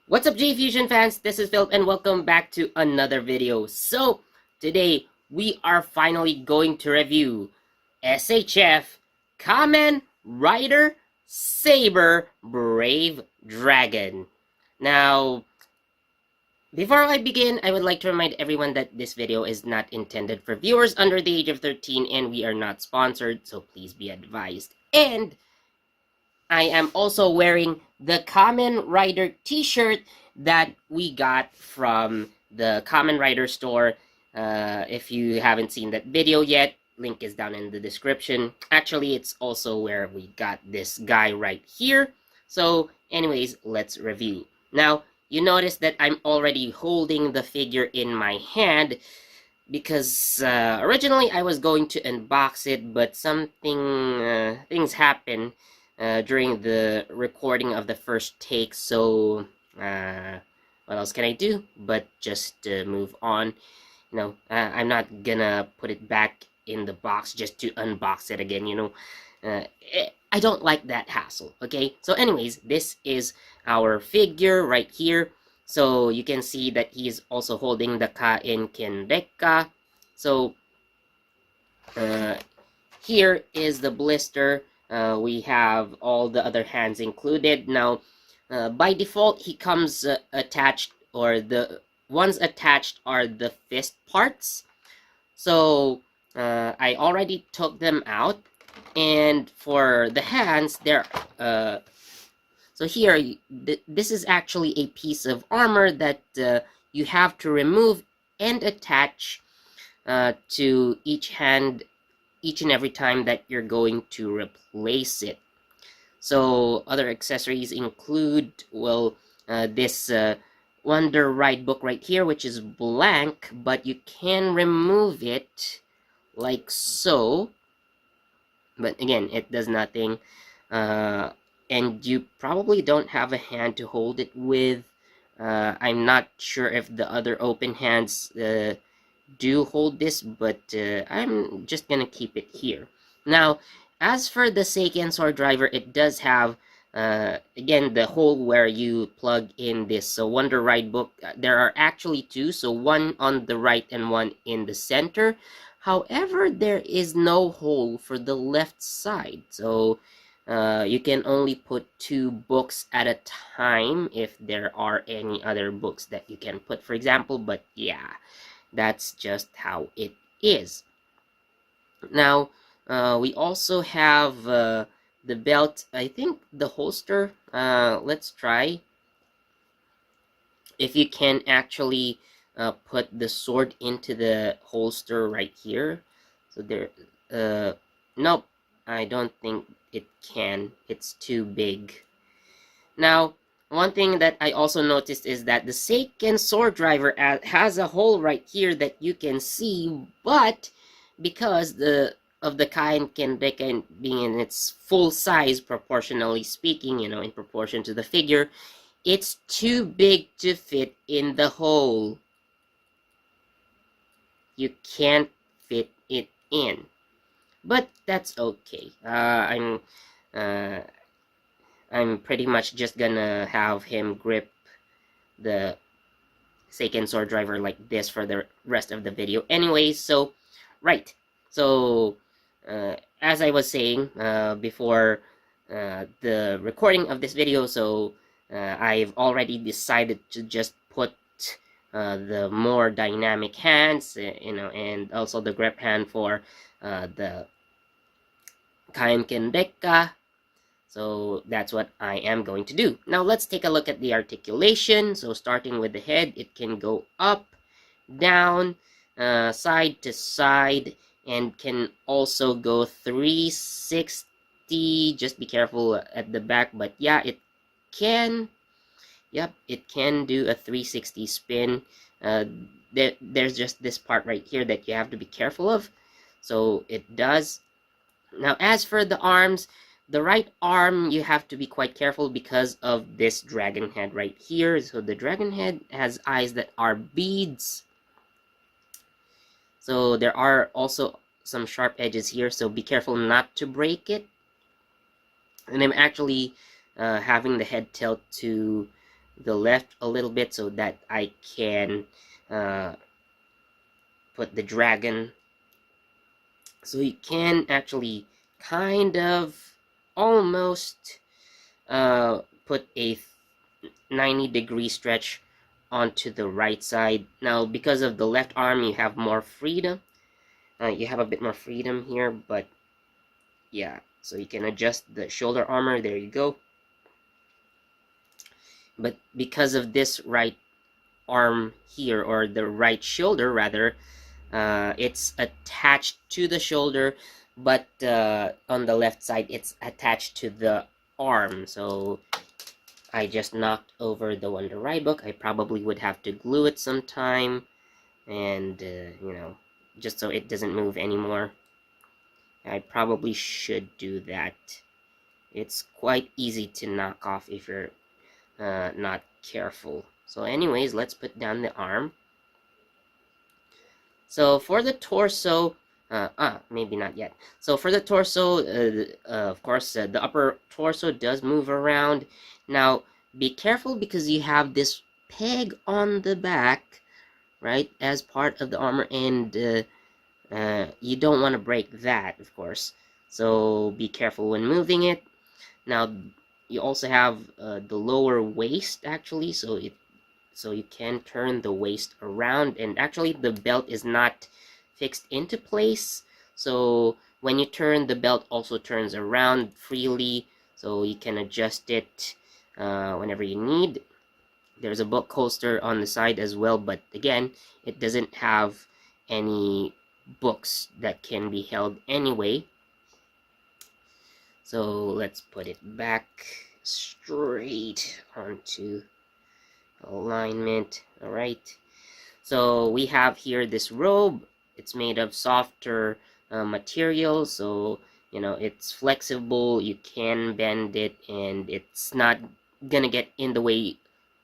What's up, J-Fusion fans? This is Philip and welcome back to another video. So, today we are finally going to review SHF Kamen Rider Saber Brave Dragon. Now, before I begin, I would like to remind everyone that this video is not intended for viewers under the age of 13 and we are not sponsored, so please be advised. And I am also wearing the Kamen Rider t-shirt that we got from the Kamen Rider Store. If you haven't seen that video yet, link is down in the description. Actually, it's also where we got this guy right here. So anyways, let's review. Now, you notice that I'm already holding the figure in my hand because originally I was going to unbox it, but things happened during the recording of the first take, so what else can I do but just move on. I'm not gonna put it back in the box just to unbox it again, I don't like that hassle. Okay, so anyways, this is our figure right here. So you can see that he is also holding the Kain Kendeka. So here is the blister. We have all the other hands included. Now, by default, he comes attached, or the ones attached are the fist parts. So, I already took them out. And for the hands, so here, this is actually a piece of armor that you have to remove and attach to each hand each and every time that you're going to replace it. So other accessories include, well, this Wonder Ride book right here, which is blank, but you can remove it like so. But again, it does nothing. And you probably don't have a hand to hold it with. I'm not sure if the other open hands do hold this, but I'm just gonna keep it here. Now, as for the Seiken Sword Driver, it does have again the hole where you plug in this Wonder Ride book. There are actually two, so one on the right and one in the center. However, there is no hole for the left side, so you can only put two books at a time if there are any other books that you can put, for example. But yeah, that's just how it is. Now, we also have the belt. I think the holster. Let's try if you can actually put the sword into the holster right here. So there, nope, I don't think it can. It's too big. Now, one thing that I also noticed is that the Seiken Sword Driver has a hole right here that you can see, but because of the Kain Kendeka being in its full size, proportionally speaking, in proportion to the figure, it's too big to fit in the hole. You can't fit it in. But that's okay. I'm pretty much just gonna have him grip the Seiken Sword Driver like this for the rest of the video. Anyways, so, right. So, as I was saying before the recording of this video, so I've already decided to just put the more dynamic hands, and also the grip hand for the Kain Kendeka. So that's what I am going to do. Now let's take a look at the articulation. So starting with the head, it can go up, down, side to side, and can also go 360. Just be careful at the back, but yeah, it can. Yep, it can do a 360 spin. There's just this part right here that you have to be careful of. So it does. Now as for the arms, the right arm, you have to be quite careful because of this dragon head right here. So the dragon head has eyes that are beads. So there are also some sharp edges here, so be careful not to break it. And I'm actually having the head tilt to the left a little bit so that I can put the dragon. So you can actually kind of almost put a 90-degree stretch onto the right side. Now, because of the left arm, you have more freedom. You have a bit more freedom here, but yeah, so you can adjust the shoulder armor. There you go. But because of this right arm here, or the right shoulder rather, it's attached to the shoulder, but on the left side it's attached to the arm. So I just knocked over the Wonder Ride book. I probably would have to glue it sometime, and you know, just so it doesn't move anymore. I probably should do that. It's quite easy to knock off if you're not careful. So anyways, let's put down the arm. So for the torso, maybe not yet. So for the torso, of course, the upper torso does move around. Now, be careful because you have this peg on the back, right, as part of the armor, and you don't want to break that, of course. So be careful when moving it. Now, you also have the lower waist, actually, so you can turn the waist around, and actually the belt is not fixed into place, so when you turn, the belt also turns around freely, so you can adjust it whenever you need. There's a book holster on the side as well, but again, it doesn't have any books that can be held anyway. So let's put it back straight onto alignment. All right, so we have here this robe. It's made of softer material, so you know it's flexible, you can bend it, and it's not gonna get in the way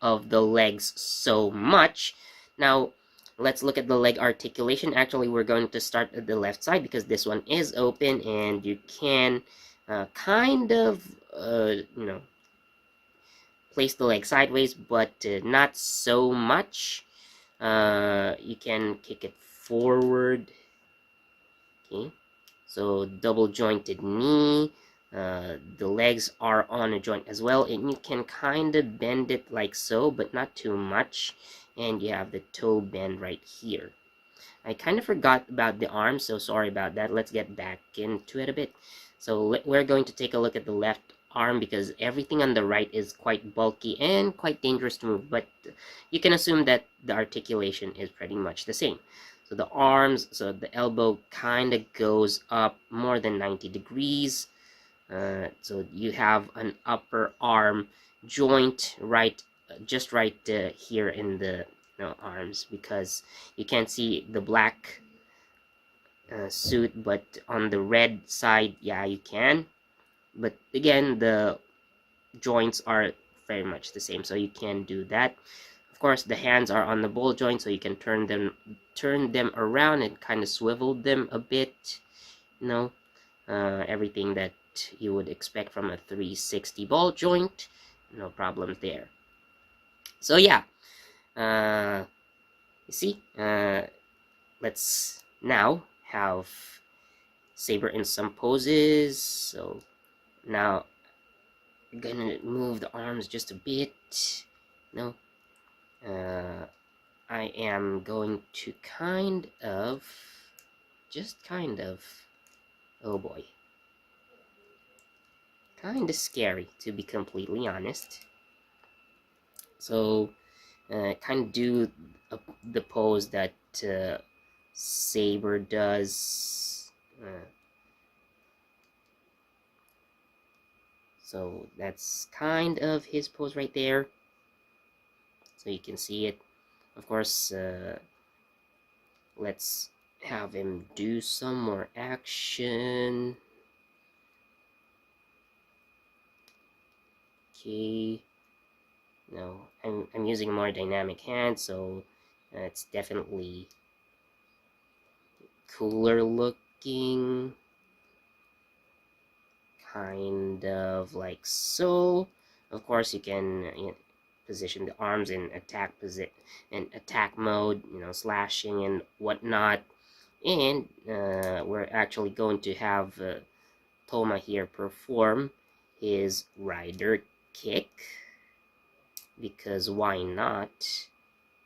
of the legs so much. Now let's look at the leg articulation. Actually, we're going to start at the left side because this one is open, and you can kind of you know, place the leg sideways, but not so much. You can kick it forward. Okay, so double jointed knee. The legs are on a joint as well, and you can kind of bend it like so, but not too much. And you have the toe bend right here. I kind of forgot about the arm, so sorry about that. Let's get back into it a bit. So we're going to take a look at the left arm because everything on the right is quite bulky and quite dangerous to move, but you can assume that the articulation is pretty much the same. So the arms, so the elbow kind of goes up more than 90 degrees. So you have an upper arm joint right, just right here in the arms, because you can't see the black suit, but on the red side, yeah, you can. But again, the joints are very much the same, so you can do that. Of course, the hands are on the ball joint, so you can turn them around and kind of swivel them a bit. You know, everything that you would expect from a 360 ball joint. No problems there. So yeah, you see, let's now have Saber in some poses. So now I'm gonna move the arms just a bit. No, I am going to just kind of, oh boy, kind of scary, to be completely honest. So kind of do the pose that Saber does. So that's kind of his pose right there, so you can see it. Of course, let's have him do some more action. Okay, no, I'm using a more dynamic hand, so it's definitely cooler looking, kind of like so. Of course, you can position the arms in attack mode, you know, slashing and whatnot. And we're actually going to have Toma here perform his rider kick, because why not?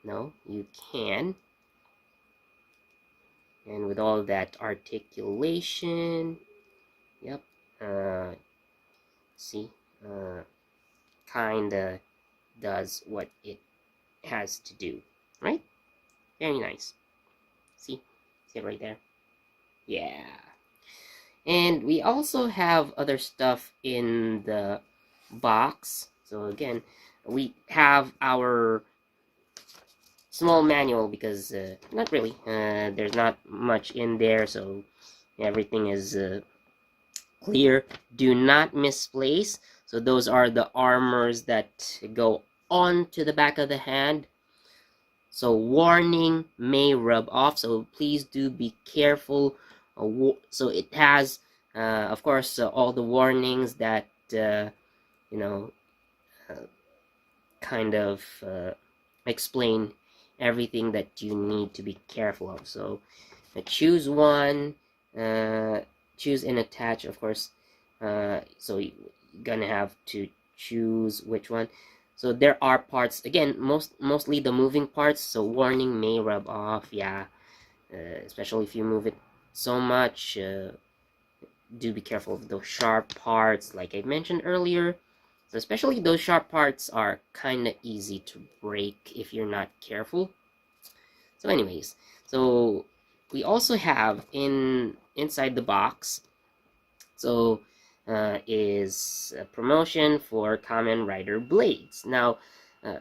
No, you can. And with all that articulation, yep, see, kinda does what it has to do, right? Very nice. See it right there? Yeah. And we also have other stuff in the box. So again, we have our small manual, because not really, there's not much in there, so everything is clear. Do not misplace. So those are the armors that go onto the back of the hand. So warning, may rub off, so please do be careful. So it has, of course, all the warnings that, you know, kind of explain everything that you need to be careful of. So choose one, choose and attach, of course. So you're gonna have to choose which one. So there are parts, again, mostly the moving parts, so warning, may rub off, yeah, especially if you move it so much. Do be careful of those sharp parts, like I mentioned earlier. So especially those sharp parts are kind of easy to break if you're not careful. So anyways, so we also have inside the box, so is a promotion for Kamen Rider blades. Now,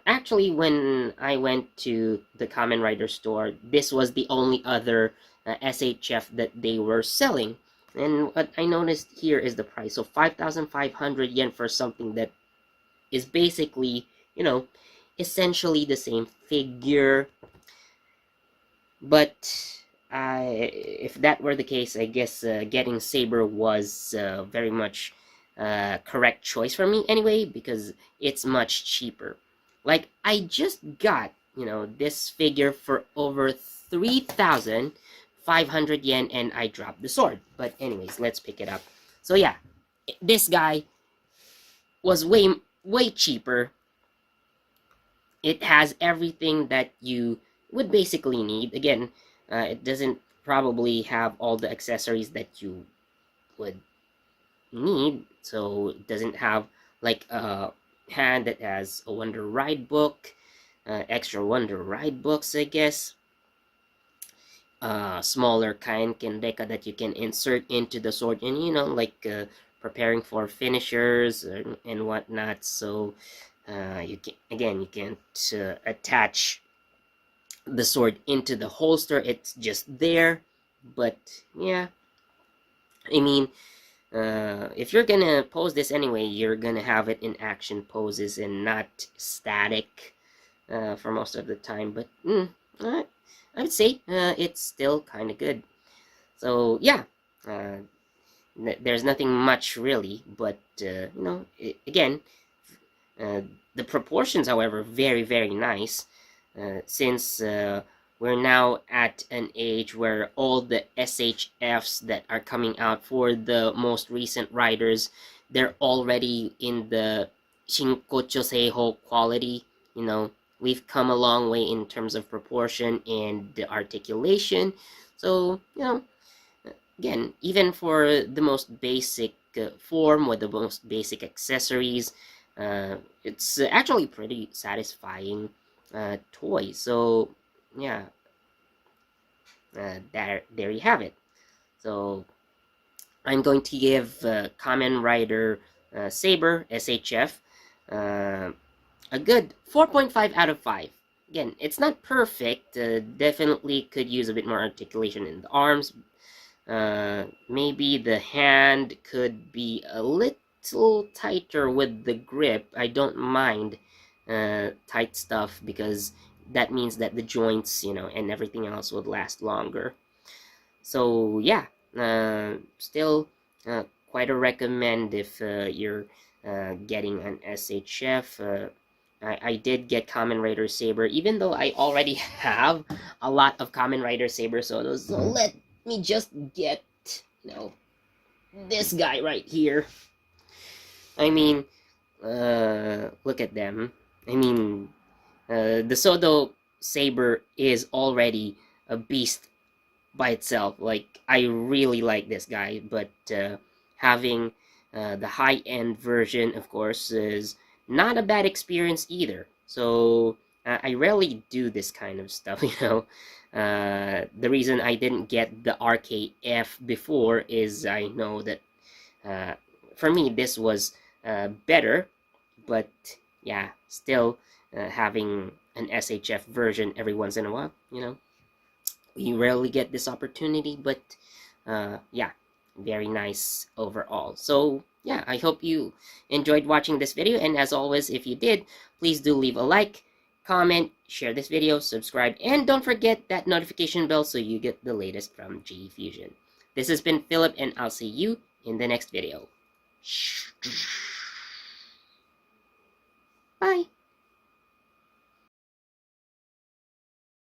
actually, when I went to the Kamen Rider store, this was the only other SHF that they were selling. And what I noticed here is the price. So 5,500 yen for something that is basically, you know, essentially the same figure. But if that were the case, I guess getting Saber was very much correct choice for me anyway, because it's much cheaper. Like, I just got, you know, this figure for over 3,500 yen, and I dropped the sword. But anyways, let's pick it up. So yeah, this guy was way cheaper. It has everything that you would basically need. Again, it doesn't probably have all the accessories that you would need. So it doesn't have like a hand that has a Wonder Ride book, extra Wonder Ride books, I guess. Smaller Kainken Deka that you can insert into the sword, and you know, like preparing for finishers and whatnot. So you can't attach the sword into the holster. It's just there. But yeah, I mean, if you're gonna pose this anyway, you're gonna have it in action poses and not static for most of the time. But I would say it's still kind of good. So yeah, there's nothing much really, but you know, again, the proportions, however, very nice, since we're now at an age where all the SHFs that are coming out for the most recent riders, they're already in the Shinkocho Seiho quality. You know, we've come a long way in terms of proportion and the articulation. So, you know, again, even for the most basic form with the most basic accessories, it's actually pretty satisfying toy. So yeah, there you have it. So I'm going to give Kamen Rider Saber SHF a good 4.5 out of 5. Again, it's not perfect. Definitely could use a bit more articulation in the arms. Maybe the hand could be a little tighter with the grip. I don't mind tight stuff, because that means that the joints, you know, and everything else would last longer. So yeah, still quite a recommend if you're getting an SHF. I did get Kamen Rider Saber, even though I already have a lot of Kamen Rider Saber solos. So let me just get, you know, this guy right here. I mean, look at them. I mean, the Sodo Saber is already a beast by itself. Like, I really like this guy, but having the high-end version, of course, is not a bad experience either. So I rarely do this kind of stuff, you know. The reason I didn't get the RKF before is I know that uh, for me this was better, but yeah, still having an SHF version every once in a while, you know. We rarely get this opportunity, but yeah, very nice overall. So yeah, I hope you enjoyed watching this video, and as always, if you did, please do leave a like, comment, share this video, subscribe, and don't forget that notification bell so you get the latest from G Fusion. This has been Philip, and I'll see you in the next video. Bye!